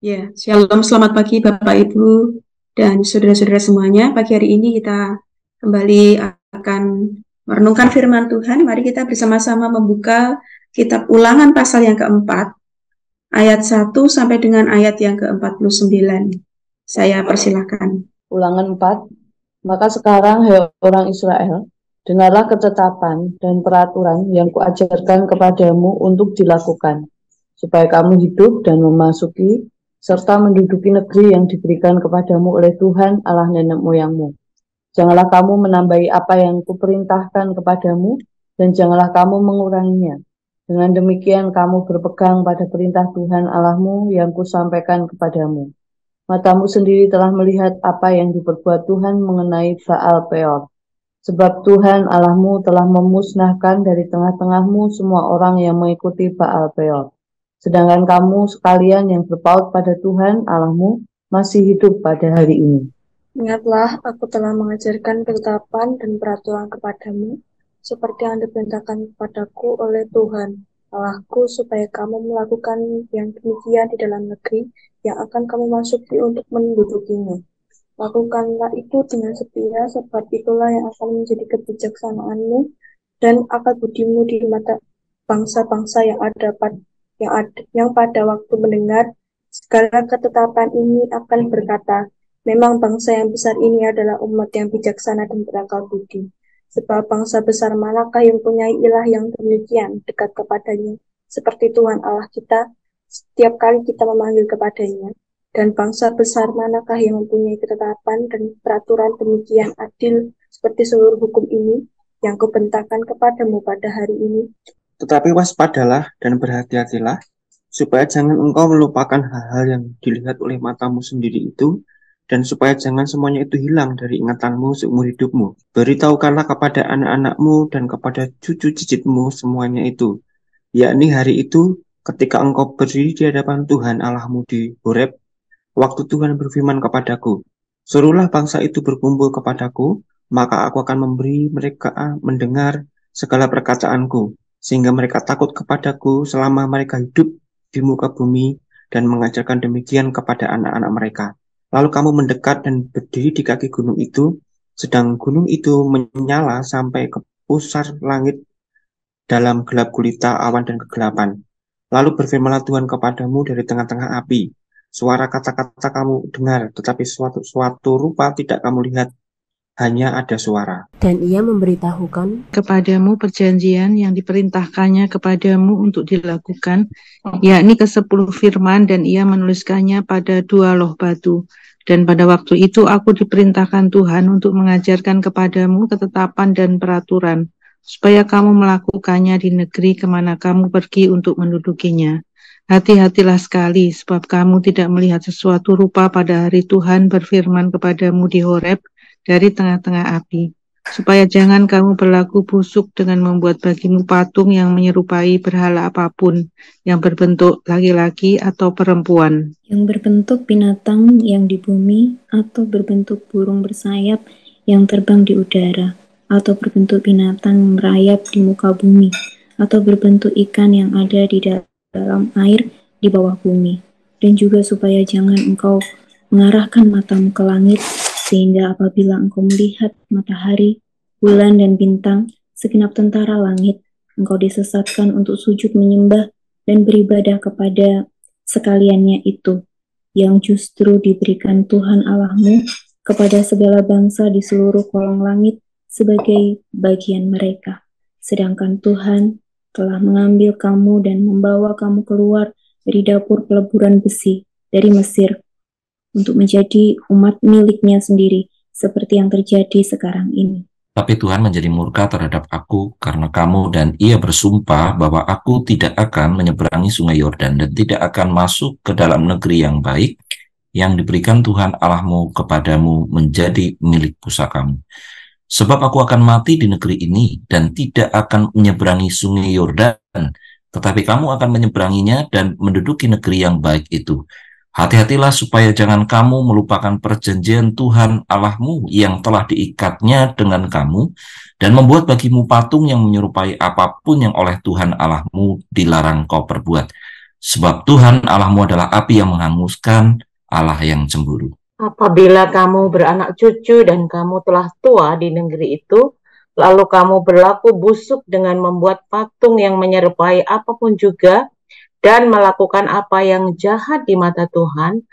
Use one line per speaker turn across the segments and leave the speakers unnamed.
Ya, shalom, selamat pagi Bapak Ibu dan saudara-saudara semuanya. Pagi hari ini kita kembali akan merenungkan firman Tuhan. Mari kita bersama-sama membuka kitab Ulangan pasal yang keempat, ayat 1 sampai dengan ayat yang ke-49. Saya persilahkan.
Ulangan 4. Maka sekarang, hai orang Israel, dengarlah ketetapan dan peraturan yang kuajarkan kepadamu untuk dilakukan, supaya kamu hidup dan memasuki serta menduduki negeri yang diberikan kepadamu oleh Tuhan Allah nenek moyangmu. Janganlah kamu menambahi apa yang kuperintahkan kepadamu, dan janganlah kamu menguranginya. Dengan demikian kamu berpegang pada perintah Tuhan Allahmu yang kusampaikan kepadamu. Matamu sendiri telah melihat apa yang diperbuat Tuhan mengenai Baal Peor. Sebab Tuhan Allahmu telah memusnahkan dari tengah-tengahmu semua orang yang mengikuti Baal Peor. Sedangkan kamu sekalian yang berpaut pada Tuhan Allahmu masih hidup pada hari ini.
Ingatlah, aku telah mengajarkan ketetapan dan peraturan kepadamu, seperti yang diperintahkan kepadaku oleh Tuhan Allahku, supaya kamu melakukan yang demikian di dalam negeri yang akan kamu masuki untuk mendudukinya. Lakukanlah itu dengan setia, sebab itulah yang akan menjadi kebijaksanaanmu dan akal budimu di mata bangsa-bangsa yang pada waktu mendengar segala ketetapan ini akan berkata, memang bangsa yang besar ini adalah umat yang bijaksana dan berakal budi. Sebab bangsa besar manakah yang mempunyai ilah yang demikian dekat kepadanya, seperti Tuhan Allah kita, setiap kali kita memanggil kepadanya. Dan bangsa besar manakah yang mempunyai ketetapan dan peraturan demikian adil, seperti seluruh hukum ini, yang kubentangkan kepadamu pada hari ini.
Tetapi waspadalah dan berhati-hatilah, supaya jangan engkau melupakan hal-hal yang dilihat oleh matamu sendiri itu, dan supaya jangan semuanya itu hilang dari ingatanmu seumur hidupmu. Beritahukanlah kepada anak-anakmu dan kepada cucu cicitmu semuanya itu, yakni hari itu ketika engkau berdiri di hadapan Tuhan Allahmu di Horeb, waktu Tuhan berfirman kepadaku, suruhlah bangsa itu berkumpul kepadaku, maka aku akan memberi mereka mendengar segala perkataanku, sehingga mereka takut kepadaku selama mereka hidup di muka bumi dan mengajarkan demikian kepada anak-anak mereka. Lalu kamu mendekat dan berdiri di kaki gunung itu, sedang gunung itu menyala sampai ke pusar langit dalam gelap gulita awan dan kegelapan. Lalu berfirmanlah Tuhan kepadamu dari tengah-tengah api. Suara kata-kata kamu dengar, tetapi suatu rupa tidak kamu lihat. Hanya ada suara.
Dan ia memberitahukan
kepadamu perjanjian yang diperintahkannya kepadamu untuk dilakukan, yakni ke-10 firman, dan ia menuliskannya pada 2 loh batu. Dan pada waktu itu aku diperintahkan Tuhan untuk mengajarkan kepadamu ketetapan dan peraturan, supaya kamu melakukannya di negeri kemana kamu pergi untuk mendudukinya. Hati-hatilah sekali, sebab kamu tidak melihat sesuatu rupa pada hari Tuhan berfirman kepadamu di Horeb dari tengah-tengah api, supaya jangan kamu berlaku busuk dengan membuat bagimu patung yang menyerupai berhala apapun, yang berbentuk laki-laki atau perempuan,
yang berbentuk binatang yang di bumi, atau berbentuk burung bersayap yang terbang di udara, atau berbentuk binatang merayap di muka bumi, atau berbentuk ikan yang ada di dalam air di bawah bumi. Dan juga supaya jangan engkau mengarahkan matamu ke langit, sehingga apabila engkau melihat matahari, bulan, dan bintang, segenap tentara langit, engkau disesatkan untuk sujud menyembah dan beribadah kepada sekaliannya itu, yang justru diberikan Tuhan Allahmu kepada segala bangsa di seluruh kolong langit sebagai bagian mereka. Sedangkan Tuhan telah mengambil kamu dan membawa kamu keluar dari dapur peleburan besi dari Mesir, untuk menjadi umat miliknya sendiri, seperti yang terjadi sekarang ini.
Tapi Tuhan menjadi murka terhadap aku karena kamu, dan ia bersumpah bahwa aku tidak akan menyeberangi sungai Yordan dan tidak akan masuk ke dalam negeri yang baik yang diberikan Tuhan Allahmu kepadamu menjadi milik pusakamu. Sebab aku akan mati di negeri ini dan tidak akan menyeberangi sungai Yordan, tetapi kamu akan menyeberanginya dan menduduki negeri yang baik itu. Hati-hatilah supaya jangan kamu melupakan perjanjian Tuhan Allahmu yang telah diikatnya dengan kamu dan membuat bagimu patung yang menyerupai apapun yang oleh Tuhan Allahmu dilarang kau perbuat. Sebab Tuhan Allahmu adalah api yang menghanguskan, Allah yang cemburu.
Apabila kamu beranak cucu dan kamu telah tua di negeri itu, lalu kamu berlaku busuk dengan membuat patung yang menyerupai apapun juga, dan melakukan apa yang jahat di mata Tuhan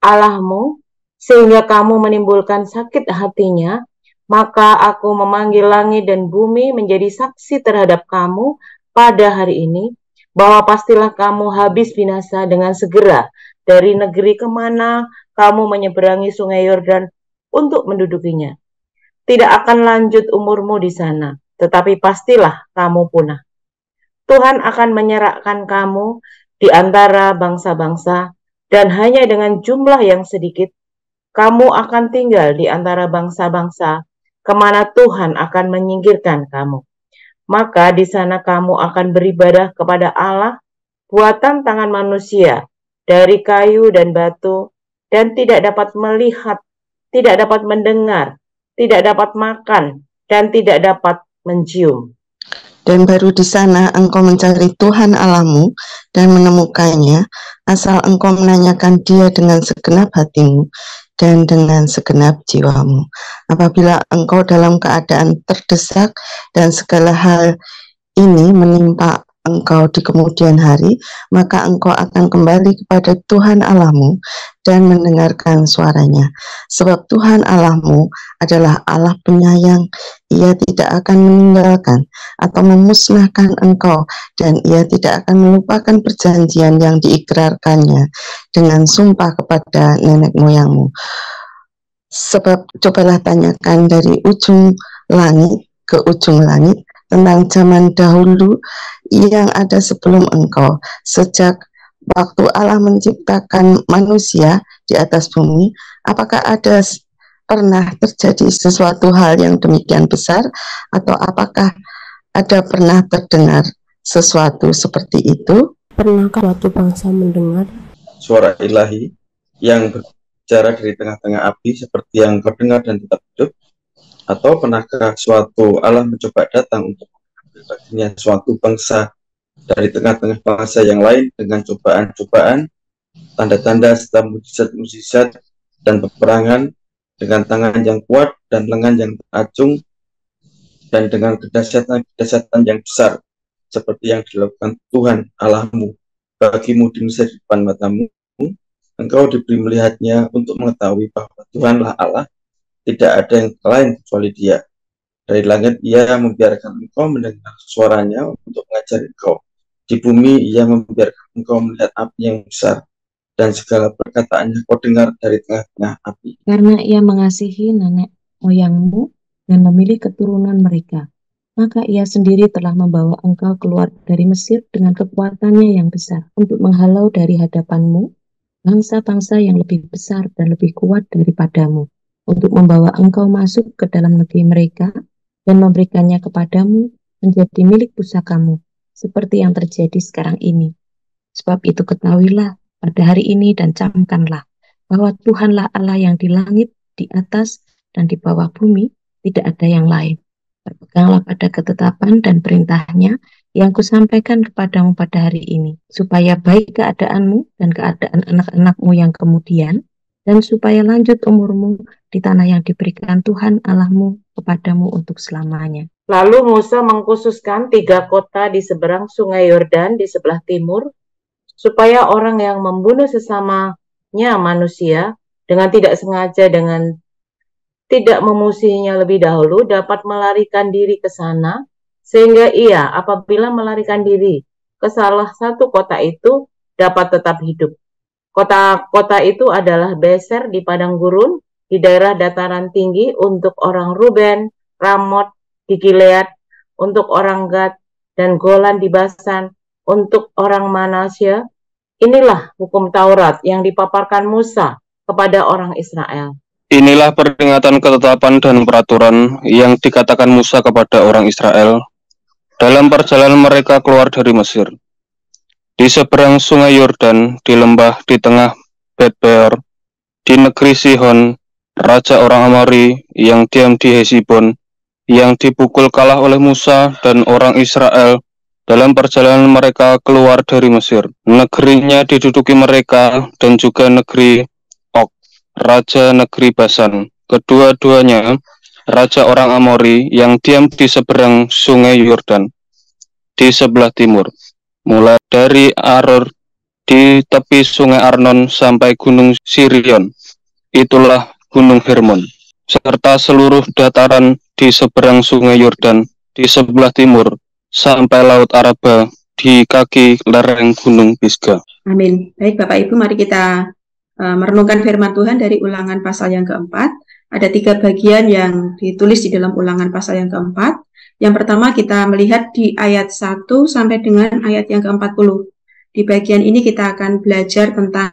Allahmu, sehingga kamu menimbulkan sakit hatinya, maka aku memanggil langit dan bumi menjadi saksi terhadap kamu pada hari ini, bahwa pastilah kamu habis binasa dengan segera dari negeri kemana kamu menyeberangi sungai Yordan untuk mendudukinya. Tidak akan lanjut umurmu di sana, tetapi pastilah kamu punah. Tuhan akan menyerahkan kamu di antara bangsa-bangsa, dan hanya dengan jumlah yang sedikit, kamu akan tinggal di antara bangsa-bangsa, kemana Tuhan akan menyingkirkan kamu. Maka di sana kamu akan beribadah kepada Allah, buatan tangan manusia, dari kayu dan batu, dan tidak dapat melihat, tidak dapat mendengar, tidak dapat makan, dan tidak dapat mencium.
Dan baru di sana engkau mencari Tuhan Allahmu dan menemukannya, asal engkau menanyakan Dia dengan segenap hatimu dan dengan segenap jiwamu. Apabila engkau dalam keadaan terdesak dan segala hal ini menimpa engkau di kemudian hari, maka engkau akan kembali kepada Tuhan Allahmu dan mendengarkan suaranya. Sebab Tuhan Allahmu adalah Allah penyayang, Ia tidak akan meninggalkan atau memusnahkan engkau, dan Ia tidak akan melupakan perjanjian yang diikrarkannya dengan sumpah kepada nenek moyangmu. Sebab cobalah tanyakan dari ujung langit ke ujung langit tentang zaman dahulu yang ada sebelum engkau, sejak waktu Allah menciptakan manusia di atas bumi, apakah ada pernah terjadi sesuatu hal yang demikian besar, atau apakah ada pernah terdengar sesuatu seperti itu?
Pernahkah suatu bangsa mendengar
suara ilahi yang berbicara dari tengah-tengah api seperti yang kau dengar dan tetap hidup? Atau pernahkah suatu Allah mencoba datang untuk mengambil baginya suatu bangsa dari tengah-tengah bangsa yang lain dengan cobaan-cobaan, tanda-tanda serta mukjizat-mukjizat dan peperangan, dengan tangan yang kuat dan lengan yang teracung, dan dengan kedahsyatan yang besar, seperti yang dilakukan Tuhan Allahmu bagimu di Mesir di depan matamu. Engkau diberi melihatnya untuk mengetahui bahwa Tuhanlah Allah, tidak ada yang lain kecuali Dia. Dari langit Ia membiarkan engkau mendengar suaranya untuk mengajari engkau. Di bumi Ia membiarkan engkau melihat api yang besar, dan segala perkataannya kau dengar dari tengah-tengah api.
Karena Ia mengasihi nenek moyangmu dan memilih keturunan mereka, maka Ia sendiri telah membawa engkau keluar dari Mesir dengan kekuatannya yang besar, untuk menghalau dari hadapanmu bangsa-bangsa yang lebih besar dan lebih kuat daripadamu, untuk membawa engkau masuk ke dalam negeri mereka dan memberikannya kepadamu menjadi milik pusakamu, seperti yang terjadi sekarang ini. Sebab itu ketahuilah pada hari ini dan camkanlah bahwa Tuhanlah Allah yang di langit, di atas, dan di bawah bumi, tidak ada yang lain. Berpeganglah pada ketetapan dan perintahnya yang kusampaikan kepadamu pada hari ini, supaya baik keadaanmu dan keadaan anak-anakmu yang kemudian, dan supaya lanjut umurmu di tanah yang diberikan Tuhan Allahmu kepadamu untuk selamanya. Lalu Musa mengkhususkan 3 kota di seberang sungai Yordan di sebelah timur, supaya orang yang membunuh sesamanya manusia dengan tidak sengaja, dengan tidak memusuhinya lebih dahulu, dapat melarikan diri ke sana, sehingga ia apabila melarikan diri ke salah satu kota itu dapat tetap hidup. Kota-kota itu adalah Beser di padang gurun,
di daerah dataran tinggi untuk orang Ruben, Ramot di Gilead, untuk orang Gad, dan Golan di Basan, untuk orang Manasye. Inilah hukum Taurat yang dipaparkan Musa kepada orang Israel.
Inilah peringatan, ketetapan, dan peraturan yang dikatakan Musa kepada orang Israel dalam perjalanan mereka keluar dari Mesir. Di seberang sungai Yordan, di lembah di tengah Bet-peor, di negeri Sihon, raja orang Amori yang diam di Hesibon, yang dipukul kalah oleh Musa dan orang Israel dalam perjalanan mereka keluar dari Mesir. Negerinya diduduki mereka dan juga negeri Og, raja negeri Basan. Kedua-duanya raja orang Amori yang diam di seberang sungai Yordan, di sebelah timur, mulai dari Aror di tepi sungai Arnon sampai gunung Sirion, itulah gunung Hermon, serta seluruh dataran di seberang sungai Yordan di sebelah timur sampai laut Araba di kaki lereng gunung Pisgah.
Amin. Baik Bapak Ibu, mari kita merenungkan firman Tuhan dari Ulangan pasal yang keempat. Ada 3 bagian yang ditulis di dalam Ulangan pasal yang keempat. Yang pertama kita melihat di ayat 1 sampai dengan ayat yang ke-40. Di bagian ini kita akan belajar tentang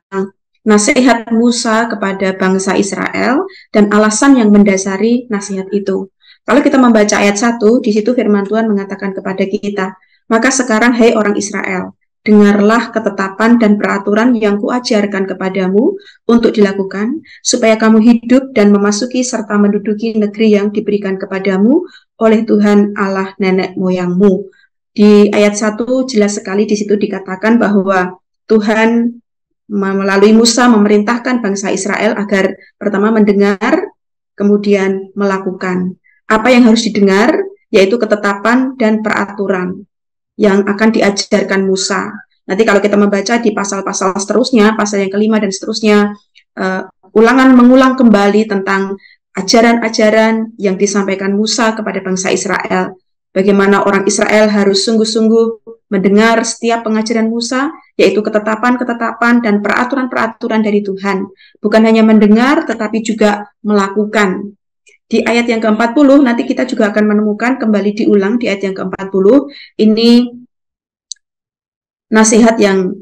nasihat Musa kepada bangsa Israel dan alasan yang mendasari nasihat itu. Kalau kita membaca ayat 1, di situ firman Tuhan mengatakan kepada kita, "Maka sekarang, hai orang Israel, dengarlah ketetapan dan peraturan yang kuajarkan kepadamu untuk dilakukan, supaya kamu hidup dan memasuki serta menduduki negeri yang diberikan kepadamu oleh Tuhan Allah nenek moyangmu." Di ayat 1 jelas sekali di situ dikatakan bahwa Tuhan melalui Musa memerintahkan bangsa Israel agar pertama mendengar, kemudian melakukan. Apa yang harus didengar? Yaitu ketetapan dan peraturan yang akan diajarkan Musa. Nanti kalau kita membaca di pasal-pasal seterusnya, pasal yang ke-5 dan seterusnya, Ulangan mengulang kembali tentang ajaran-ajaran yang disampaikan Musa kepada bangsa Israel. Bagaimana orang Israel harus sungguh-sungguh mendengar setiap pengajaran Musa, yaitu ketetapan-ketetapan dan peraturan-peraturan dari Tuhan. Bukan hanya mendengar, tetapi juga melakukan. Di ayat yang ke-40, nanti kita juga akan menemukan kembali diulang di ayat yang ke-40, ini nasihat yang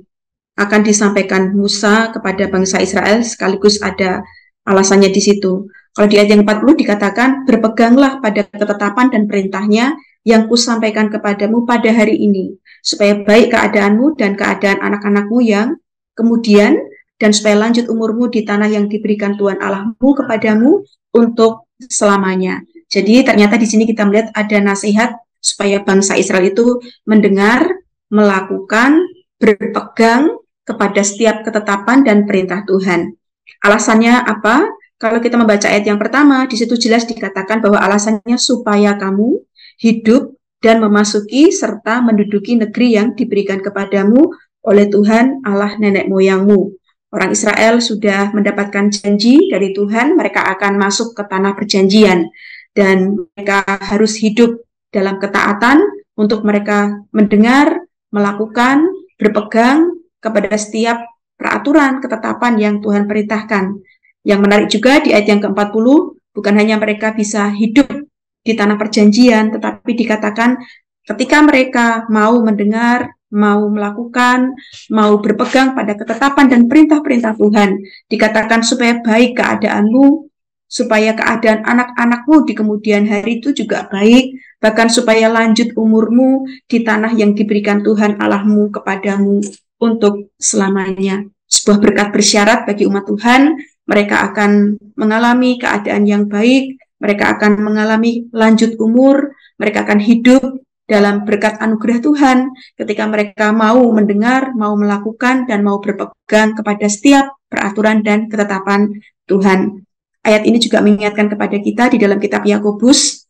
akan disampaikan Musa kepada bangsa Israel, sekaligus ada alasannya di situ. Kalau di ayat yang 40 dikatakan, "Berpeganglah pada ketetapan dan perintahnya yang kusampaikan kepadamu pada hari ini, supaya baik keadaanmu dan keadaan anak-anakmu yang kemudian, dan supaya lanjut umurmu di tanah yang diberikan Tuhan Allahmu kepadamu untuk selamanya." Jadi ternyata di sini kita melihat ada nasihat supaya bangsa Israel itu mendengar, melakukan, berpegang kepada setiap ketetapan dan perintah Tuhan. Alasannya apa? Kalau kita membaca ayat yang pertama, di situ jelas dikatakan bahwa alasannya supaya kamu hidup dan memasuki serta menduduki negeri yang diberikan kepadamu oleh Tuhan Allah nenek moyangmu. Orang Israel sudah mendapatkan janji dari Tuhan, mereka akan masuk ke tanah perjanjian dan mereka harus hidup dalam ketaatan untuk mereka mendengar, melakukan, berpegang kepada setiap peraturan, ketetapan yang Tuhan perintahkan. Yang menarik juga di ayat yang ke-40, bukan hanya mereka bisa hidup di tanah perjanjian, tetapi dikatakan ketika mereka mau mendengar, mau melakukan, mau berpegang pada ketetapan dan perintah-perintah Tuhan, dikatakan supaya baik keadaanmu, supaya keadaan anak-anakmu di kemudian hari itu juga baik, bahkan supaya lanjut umurmu di tanah yang diberikan Tuhan Allahmu kepadamu untuk selamanya. Sebuah berkat bersyarat bagi umat Tuhan, mereka akan mengalami keadaan yang baik, mereka akan mengalami lanjut umur, mereka akan hidup dalam berkat anugerah Tuhan ketika mereka mau mendengar, mau melakukan, dan mau berpegang kepada setiap peraturan dan ketetapan Tuhan. Ayat ini juga mengingatkan kepada kita di dalam kitab Yakobus,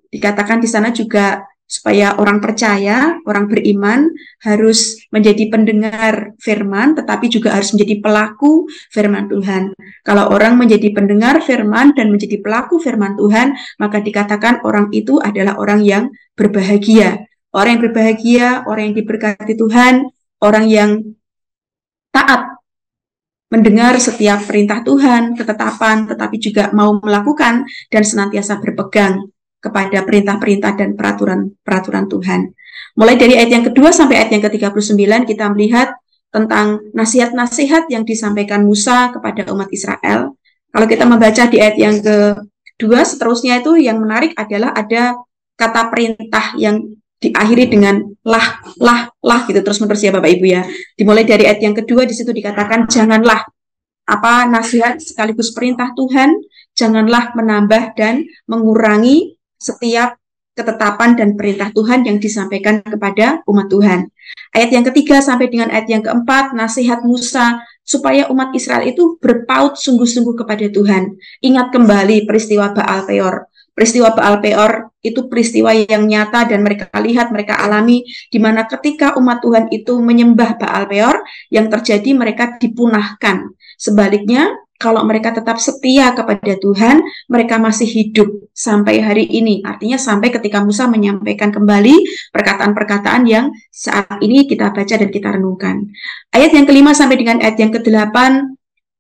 dikatakan di sana juga supaya orang percaya, orang beriman harus menjadi pendengar firman, tetapi juga harus menjadi pelaku firman Tuhan. Kalau orang menjadi pendengar firman dan menjadi pelaku firman Tuhan, maka dikatakan orang itu adalah orang yang berbahagia. Orang yang berbahagia, orang yang diberkati Tuhan, orang yang taat mendengar setiap perintah Tuhan, ketetapan, tetapi juga mau melakukan dan senantiasa berpegang kepada perintah-perintah dan peraturan-peraturan Tuhan. Mulai dari ayat yang kedua sampai ayat yang ke-39 kita melihat tentang nasihat-nasihat yang disampaikan Musa kepada umat Israel. Kalau kita membaca di ayat yang kedua, seterusnya itu yang menarik adalah ada kata perintah yang diakhiri dengan lah gitu terus-menerus ya Bapak Ibu ya. Dimulai dari ayat yang kedua, di situ dikatakan janganlah, apa, nasihat sekaligus perintah Tuhan, janganlah menambah dan mengurangi setiap ketetapan dan perintah Tuhan yang disampaikan kepada umat Tuhan. Ayat yang ketiga sampai dengan ayat yang keempat, nasihat Musa supaya umat Israel itu berpaut sungguh-sungguh kepada Tuhan. Ingat kembali peristiwa Baal Peor. Peristiwa Baal Peor itu peristiwa yang nyata dan mereka lihat, mereka alami, di mana ketika umat Tuhan itu menyembah Baal Peor, yang terjadi mereka dipunahkan. Sebaliknya, kalau mereka tetap setia kepada Tuhan, mereka masih hidup sampai hari ini. Artinya sampai ketika Musa menyampaikan kembali perkataan-perkataan yang saat ini kita baca dan kita renungkan. Ayat yang kelima sampai dengan ayat yang ke-8,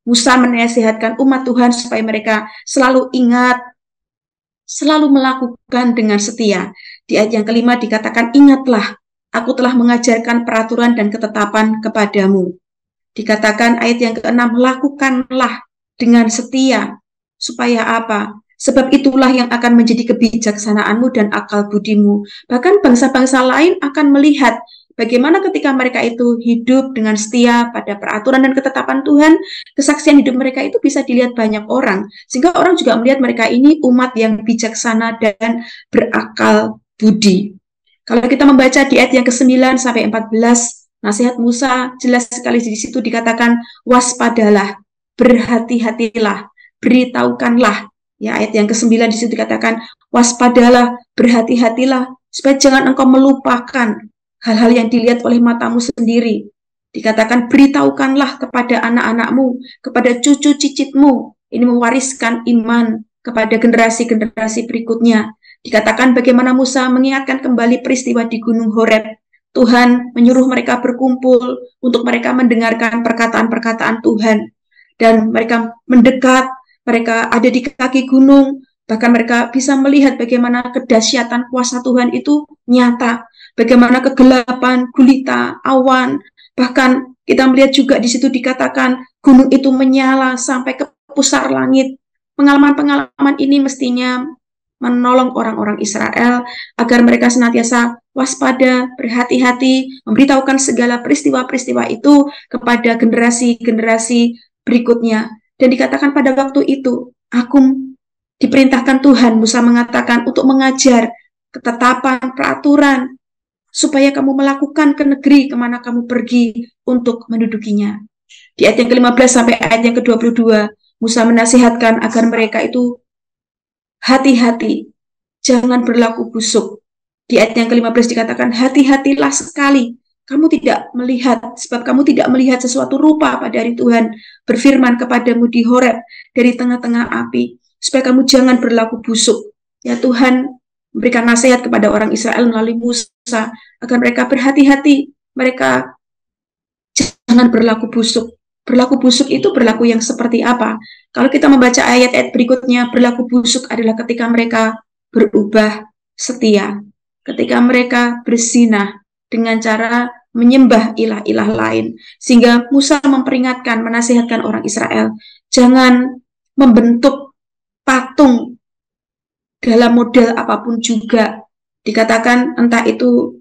Musa menasihatkan umat Tuhan supaya mereka selalu ingat, selalu melakukan dengan setia. Di ayat yang kelima dikatakan, ingatlah, aku telah mengajarkan peraturan dan ketetapan kepadamu. Dikatakan ayat yang ke-6, lakukanlah dengan setia. Supaya apa? Sebab itulah yang akan menjadi kebijaksanaanmu dan akal budimu. Bahkan bangsa-bangsa lain akan melihat bagaimana ketika mereka itu hidup dengan setia pada peraturan dan ketetapan Tuhan, kesaksian hidup mereka itu bisa dilihat banyak orang. Sehingga orang juga melihat mereka ini umat yang bijaksana dan berakal budi. Kalau kita membaca di ayat yang ke-9 sampai 14, nasihat Musa jelas sekali di situ dikatakan, waspadalah, berhati-hatilah, beritahukanlah. Ya, ayat yang ke-9 di situ dikatakan, waspadalah, berhati-hatilah, supaya jangan engkau melupakan hal-hal yang dilihat oleh matamu sendiri. Dikatakan, beritahukanlah kepada anak-anakmu, kepada cucu cicitmu. Ini mewariskan iman kepada generasi-generasi berikutnya. Dikatakan bagaimana Musa mengingatkan kembali peristiwa di Gunung Horeb. Tuhan menyuruh mereka berkumpul untuk mereka mendengarkan perkataan-perkataan Tuhan. Dan mereka mendekat, mereka ada di kaki gunung, bahkan mereka bisa melihat bagaimana kedahsyatan kuasa Tuhan itu nyata. Bagaimana kegelapan, gulita, awan, bahkan kita melihat juga di situ dikatakan gunung itu menyala sampai ke pusar langit. Pengalaman-pengalaman ini mestinya menolong orang-orang Israel agar mereka senantiasa waspada, berhati-hati, memberitahukan segala peristiwa-peristiwa itu kepada generasi-generasi berikutnya. Dan dikatakan pada waktu itu, aku diperintahkan Tuhan, Musa mengatakan, untuk mengajar ketetapan, peraturan, supaya kamu melakukan ke negeri kemana kamu pergi untuk mendudukinya. Di ayat yang ke-15 sampai ayat yang ke-22, Musa menasihatkan agar mereka itu hati-hati, jangan berlaku busuk. Di ayat yang ke-15 dikatakan, hati-hatilah sekali, kamu tidak melihat, sebab kamu tidak melihat sesuatu rupa pada hari Tuhan berfirman kepadamu di Horeb dari tengah-tengah api, supaya kamu jangan berlaku busuk. Ya, Tuhan memberikan nasihat kepada orang Israel melalui Musa, agar mereka berhati-hati, mereka jangan berlaku busuk. Berlaku busuk itu berlaku yang seperti apa? Kalau kita membaca ayat-ayat berikutnya, berlaku busuk adalah ketika mereka berubah setia, ketika mereka berzinah dengan cara menyembah ilah-ilah lain. Sehingga Musa memperingatkan, menasihatkan orang Israel, jangan membentuk patung dalam model apapun juga. Dikatakan entah itu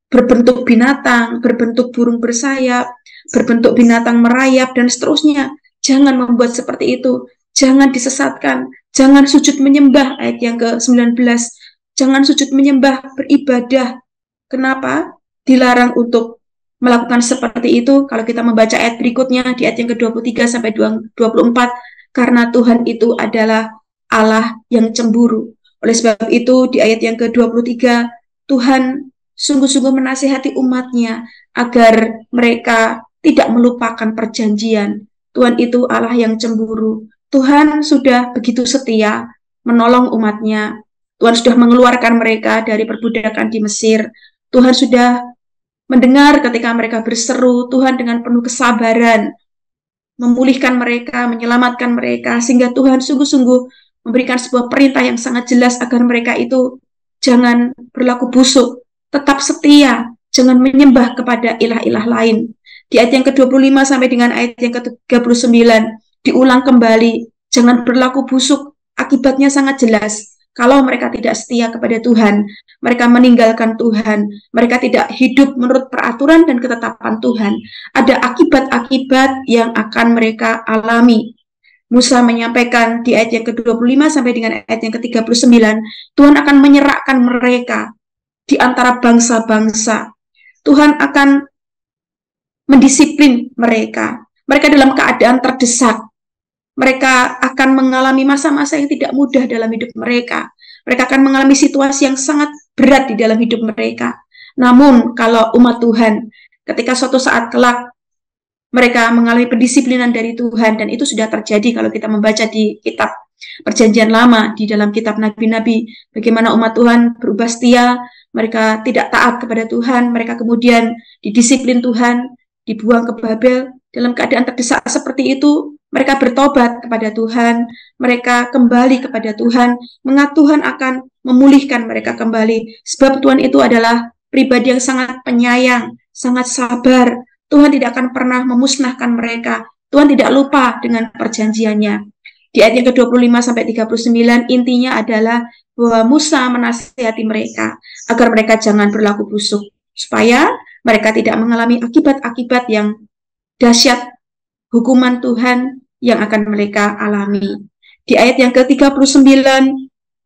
berbentuk binatang, berbentuk burung bersayap, berbentuk binatang merayap, dan seterusnya. Jangan membuat seperti itu. Jangan disesatkan. Jangan sujud menyembah, ayat yang ke-19. Jangan sujud menyembah, beribadah. Kenapa? Dilarang untuk melakukan seperti itu. Kalau kita membaca ayat berikutnya, di ayat yang ke-23 sampai 24, karena Tuhan itu adalah Allah yang cemburu. Oleh sebab itu, di ayat yang ke-23, Tuhan sungguh-sungguh menasihati umatnya agar mereka tidak melupakan perjanjian. Tuhan itu Allah yang cemburu. Tuhan sudah begitu setia menolong umatnya. Tuhan sudah mengeluarkan mereka dari perbudakan di Mesir. Tuhan sudah mendengar ketika mereka berseru. Tuhan dengan penuh kesabaran memulihkan mereka, menyelamatkan mereka, sehingga Tuhan sungguh-sungguh memberikan sebuah perintah yang sangat jelas agar mereka itu jangan berlaku busuk, tetap setia, jangan menyembah kepada ilah-ilah lain. Di ayat yang ke-25 sampai dengan ayat yang ke-39 diulang kembali, jangan berlaku busuk, akibatnya sangat jelas. Kalau mereka tidak setia kepada Tuhan, mereka meninggalkan Tuhan, mereka tidak hidup menurut peraturan dan ketetapan Tuhan, ada akibat-akibat yang akan mereka alami. Musa menyampaikan di ayat yang ke-25 sampai dengan ayat yang ke-39, Tuhan akan menyerahkan mereka di antara bangsa-bangsa. Tuhan akan mendisiplin mereka. Mereka dalam keadaan terdesak. Mereka akan mengalami masa-masa yang tidak mudah dalam hidup mereka. Mereka akan mengalami situasi yang sangat berat di dalam hidup mereka. Namun kalau umat Tuhan, ketika suatu saat kelak mereka mengalami pendisiplinan dari Tuhan, dan itu sudah terjadi kalau kita membaca di kitab Perjanjian Lama, di dalam kitab Nabi-Nabi, bagaimana umat Tuhan berubah setia, mereka tidak taat kepada Tuhan, mereka kemudian didisiplin Tuhan, dibuang ke Babel. Dalam keadaan terdesak seperti itu, mereka bertobat kepada Tuhan, mereka kembali kepada Tuhan, maka Tuhan akan memulihkan mereka kembali. Sebab Tuhan itu adalah pribadi yang sangat penyayang, sangat sabar. Tuhan tidak akan pernah memusnahkan mereka. Tuhan tidak lupa dengan perjanjiannya. Di ayat yang ke-25 sampai 39 intinya adalah bahwa Musa menasihati mereka agar mereka jangan berlaku busuk, supaya mereka tidak mengalami akibat-akibat yang dahsyat hukuman Tuhan yang akan mereka alami. Di ayat yang ke-39,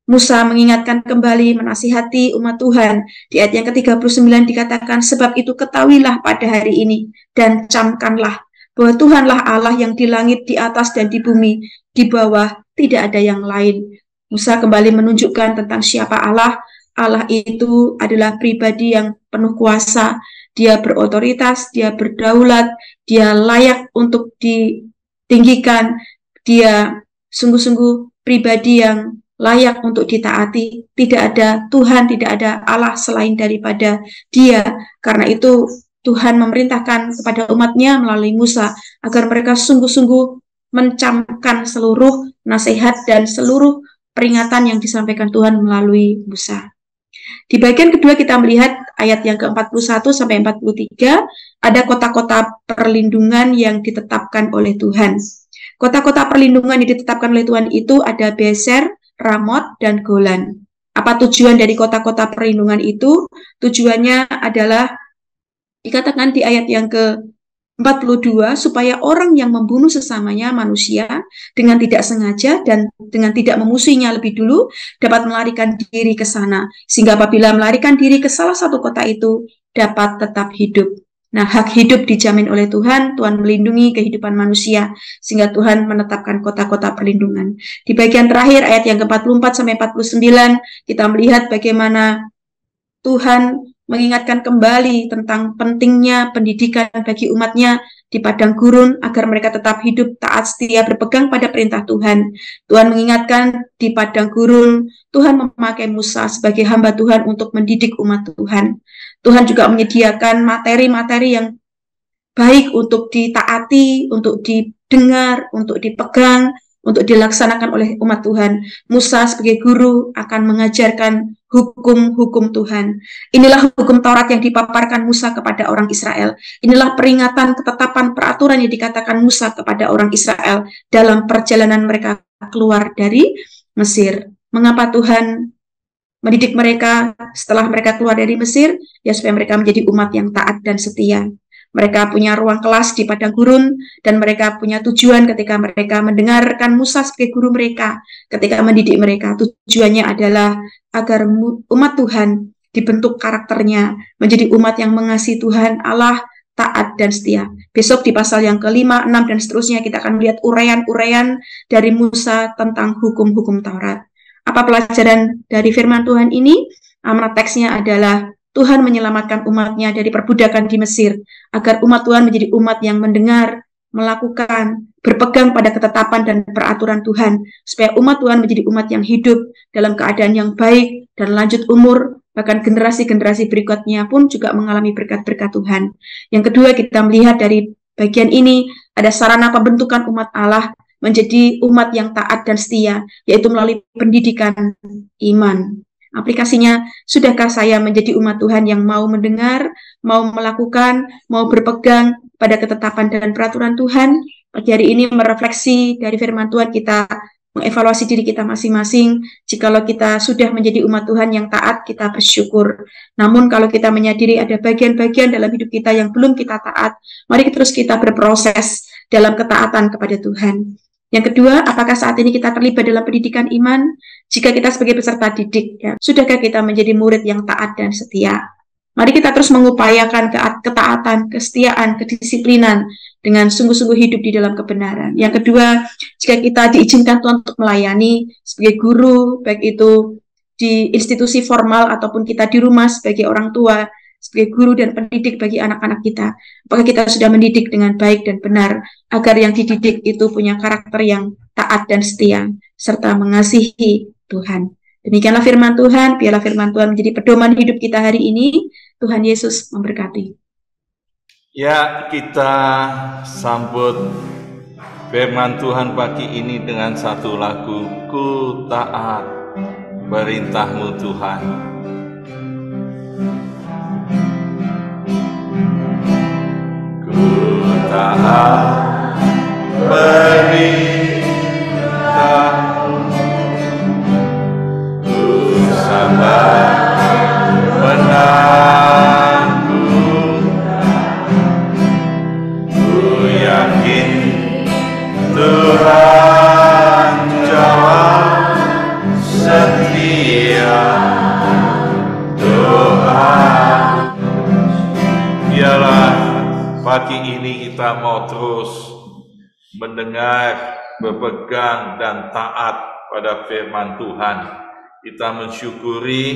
Musa mengingatkan kembali, menasihati umat Tuhan. Di ayat yang ke-39 dikatakan, sebab itu ketahuilah pada hari ini, dan camkanlah bahwa Tuhanlah Allah yang di langit, di atas, dan di bumi, di bawah tidak ada yang lain. Musa kembali menunjukkan tentang siapa Allah. Allah itu adalah pribadi yang penuh kuasa, dia berotoritas, dia berdaulat, dia layak untuk ditinggikan, dia sungguh-sungguh pribadi yang layak untuk ditaati. Tidak ada Tuhan, tidak ada Allah selain daripada dia. Karena itu Tuhan memerintahkan kepada umatnya melalui Musa agar mereka sungguh-sungguh mencamkan seluruh nasihat dan seluruh peringatan yang disampaikan Tuhan melalui Musa. Di bagian kedua kita melihat ayat yang ke-41 sampai 43, ada kota-kota perlindungan yang ditetapkan oleh Tuhan. Kota-kota perlindungan yang ditetapkan oleh Tuhan itu ada Beser, Ramot, dan Golan. Apa tujuan dari kota-kota perlindungan itu? Tujuannya adalah dikatakan di ayat yang ke-42, supaya orang yang membunuh sesamanya manusia dengan tidak sengaja dan dengan tidak memusuhinya lebih dulu dapat melarikan diri ke sana, sehingga apabila melarikan diri ke salah satu kota itu dapat tetap hidup. Nah, hak hidup dijamin oleh Tuhan, Tuhan melindungi kehidupan manusia, sehingga Tuhan menetapkan kota-kota perlindungan. Di bagian terakhir ayat yang ke-44 sampai 49 kita melihat bagaimana Tuhan mengingatkan kembali tentang pentingnya pendidikan bagi umatnya di padang gurun agar mereka tetap hidup taat setia berpegang pada perintah Tuhan. Tuhan mengingatkan di padang gurun, Tuhan memakai Musa sebagai hamba Tuhan untuk mendidik umat Tuhan. Tuhan juga menyediakan materi-materi yang baik untuk ditaati, untuk didengar, untuk dipegang, untuk dilaksanakan oleh umat Tuhan. Musa sebagai guru akan mengajarkan hukum-hukum Tuhan. Inilah hukum Taurat yang dipaparkan Musa kepada orang Israel. Inilah peringatan, ketetapan, peraturan yang dikatakan Musa kepada orang Israel dalam perjalanan mereka keluar dari Mesir. Mengapa Tuhan mendidik mereka setelah mereka keluar dari Mesir? Ya, supaya mereka menjadi umat yang taat dan setia. Mereka punya ruang kelas di padang gurun, dan mereka punya tujuan ketika mereka mendengarkan Musa sebagai guru mereka, ketika mendidik mereka. Tujuannya adalah agar umat Tuhan dibentuk karakternya, menjadi umat yang mengasihi Tuhan, Allah, taat, dan setia. Besok di pasal yang ke-5, 6, dan seterusnya kita akan melihat uraian-uraian dari Musa tentang hukum-hukum Taurat. Apa pelajaran dari firman Tuhan ini? Amanat teksnya adalah Tuhan menyelamatkan umatnya dari perbudakan di Mesir, agar umat Tuhan menjadi umat yang mendengar, melakukan, berpegang pada ketetapan dan peraturan Tuhan, supaya umat Tuhan menjadi umat yang hidup dalam keadaan yang baik dan lanjut umur, bahkan generasi-generasi berikutnya pun juga mengalami berkat-berkat Tuhan. Yang kedua, kita melihat dari bagian ini ada sarana pembentukan umat Allah menjadi umat yang taat dan setia, yaitu melalui pendidikan iman. Aplikasinya, sudahkah saya menjadi umat Tuhan yang mau mendengar, mau melakukan, mau berpegang pada ketetapan dan peraturan Tuhan? Pagi hari ini merefleksi dari firman Tuhan, kita mengevaluasi diri kita masing-masing. Jikalau kita sudah menjadi umat Tuhan yang taat, kita bersyukur. Namun kalau kita menyadari ada bagian-bagian dalam hidup kita yang belum kita taat, mari terus kita berproses dalam ketaatan kepada Tuhan. Yang kedua, apakah saat ini kita terlibat dalam pendidikan iman? Jika kita sebagai peserta didik, ya, sudahkah kita menjadi murid yang taat dan setia? Mari kita terus mengupayakan ketaatan, kesetiaan, kedisiplinan dengan sungguh-sungguh hidup di dalam kebenaran. Yang kedua, jika kita diizinkan Tuhan untuk melayani sebagai guru, baik itu di institusi formal ataupun kita di rumah sebagai orang tua, sebagai guru dan pendidik bagi anak-anak kita, apakah kita sudah mendidik dengan baik dan benar, agar yang dididik itu punya karakter yang taat dan setia, serta mengasihi Tuhan. Demikianlah firman Tuhan, biarlah firman Tuhan menjadi pedoman hidup kita hari ini. Tuhan Yesus memberkati.
Ya, kita sambut firman Tuhan pagi ini dengan satu lagu, Ku Taat Perintah-Mu Tuhan. Ku taat perintah-Mu, ku sabar menanggung, ku yakin Tuhan jawab setiap doa. Biarlah pagi ini kita mau terus mendengar, berpegang dan taat pada firman Tuhan. Kita mensyukuri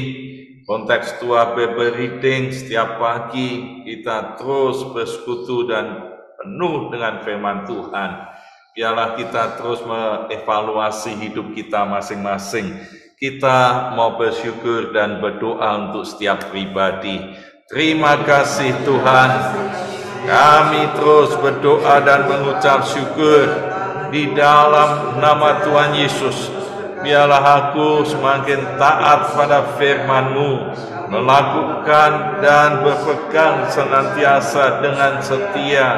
kontekstual Bible reading setiap pagi, kita terus bersekutu dan penuh dengan firman Tuhan. Biarlah kita terus mengevaluasi hidup kita masing-masing. Kita mau bersyukur dan berdoa untuk setiap pribadi. Terima kasih Tuhan. Kami terus berdoa dan mengucap syukur di dalam nama Tuhan Yesus. Biarlah aku semakin taat pada firman-Mu, melakukan dan berpegang senantiasa dengan setia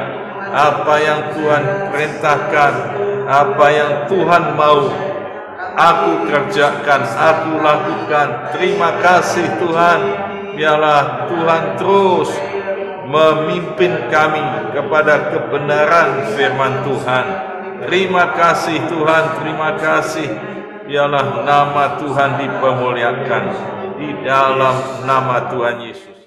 apa yang Tuhan perintahkan, apa yang Tuhan mau. Aku kerjakan, aku lakukan. Terima kasih Tuhan. Biarlah Tuhan terus memimpin kami kepada kebenaran firman Tuhan. Terima kasih Tuhan, terima kasih. Biarlah nama Tuhan dipermuliakan di dalam nama Tuhan Yesus.